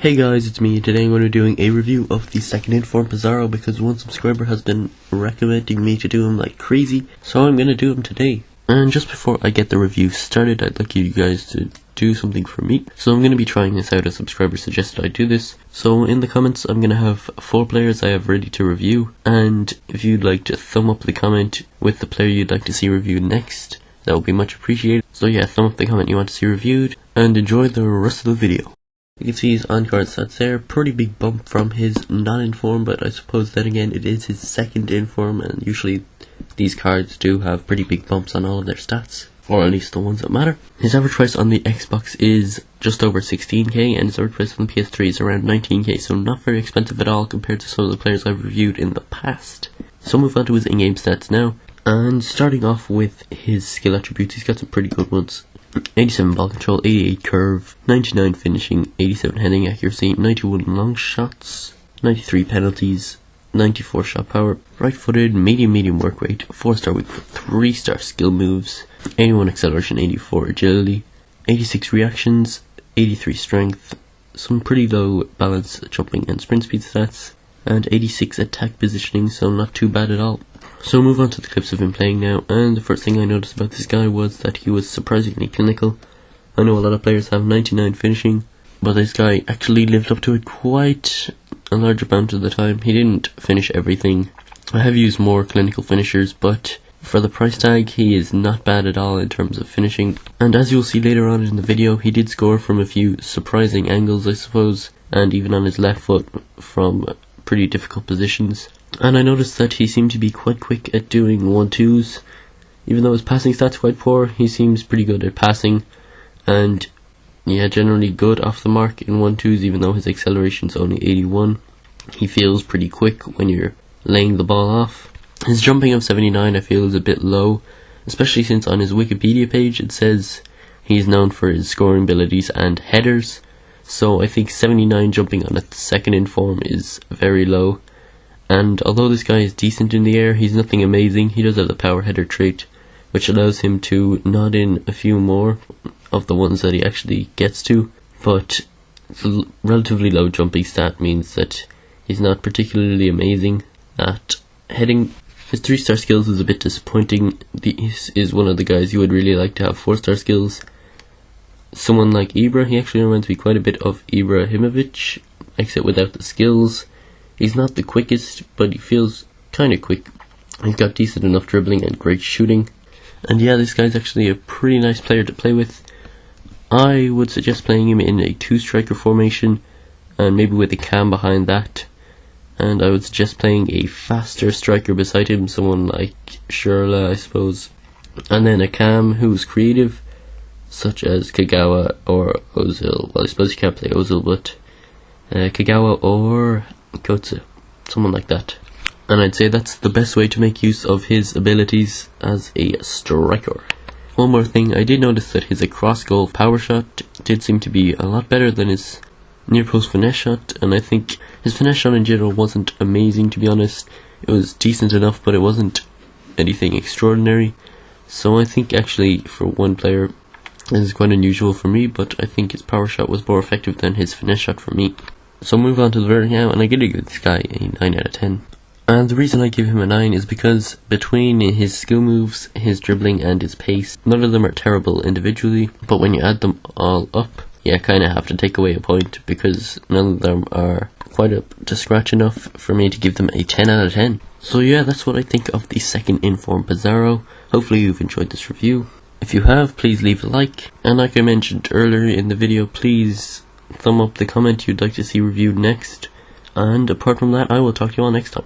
Hey guys, it's me. Today I'm going to be doing a review of the second inform Pizarro because one subscriber has been recommending me to do him like crazy, so I'm going to do him today. And just before I get the review started, I'd like you guys to do something for me. So I'm going to be trying this out. A subscriber suggested I do this. So in the comments I'm going to have 4 players I have ready to review, and if you'd like to thumb up the comment with the player you'd like to see reviewed next, that would be much appreciated. So yeah, thumb up the comment you want to see reviewed, and enjoy the rest of the video. You can see his on-card stats there, pretty big bump from his non-inform, but I suppose then again it is his second inform, and usually these cards do have pretty big bumps on all of their stats, or at least the ones that matter. His average price on the Xbox is just over 16k, and his average price on the PS3 is around 19k, so not very expensive at all compared to some of the players I've reviewed in the past. So move on to his in-game stats now, and starting off with his skill attributes, he's got some pretty good ones. 87 ball control, 88 curve, 99 finishing, 87 heading accuracy, 91 long shots, 93 penalties, 94 shot power, right footed, medium work rate, 4-star weak foot, 3-star skill moves, 81 acceleration, 84 agility, 86 reactions, 83 strength, some pretty low balance jumping and sprint speed stats, and 86 attack positioning, so not too bad at all. So move on to the clips of him playing now, and the first thing I noticed about this guy was that he was surprisingly clinical. I know a lot of players have 99 finishing, but this guy actually lived up to it quite a large amount of the time. He didn't finish everything. I have used more clinical finishers, but for the price tag he is not bad at all in terms of finishing. And as you'll see later on in the video, he did score from a few surprising angles, I suppose, and even on his left foot from pretty difficult positions. And I noticed that he seemed to be quite quick at doing 1-2s. Even though his passing stats are quite poor, he seems pretty good at passing, and yeah, generally good off the mark in 1-2s, even though his acceleration's only 81. He feels pretty quick when you're laying the ball off. His jumping of 79 I feel is a bit low, especially since on his Wikipedia page it says he's known for his scoring abilities and headers, so I think 79 jumping on a second inform is very low. And although this guy is decent in the air, he's nothing amazing. He does have the power header trait, which allows him to nod in a few more of the ones that he actually gets to, but the relatively low jumping stat means that he's not particularly amazing at heading. His 3-star skills is a bit disappointing. This is one of the guys you would really like to have 4-star skills. Someone like Ibra, he actually reminds me quite a bit of Ibrahimovic, except without the skills. He's not the quickest, but he feels kinda quick. He's got decent enough dribbling and great shooting. And yeah, this guy's actually a pretty nice player to play with. I would suggest playing him in a 2-striker formation, and maybe with a cam behind that. And I would suggest playing a faster striker beside him, someone like Shirla, I suppose. And then a cam who's creative, such as Kagawa or Ozil. Well, I suppose you can't play Ozil, but Kagawa or Kotze, someone like that. And I'd say that's the best way to make use of his abilities as a striker. One more thing, I did notice that his across goal power shot did seem to be a lot better than his near post finesse shot, and I think his finesse shot in general wasn't amazing, to be honest. It was decent enough, but it wasn't anything extraordinary. So I think actually for one player this is quite unusual for me, but I think his power shot was more effective than his finesse shot for me. So move on to the verdict now, and I'm going to give this guy a 9 out of 10. And the reason I give him a 9 is because between his skill moves, his dribbling and his pace, none of them are terrible individually, but when you add them all up, you kinda have to take away a point, because none of them are quite up to scratch enough for me to give them a 10 out of 10. So yeah, that's what I think of the second inform Pizarro. Hopefully you've enjoyed this review. If you have, please leave a like, and like I mentioned earlier in the video, please thumb up the comment you'd like to see reviewed next, and apart from that, I will talk to you all next time.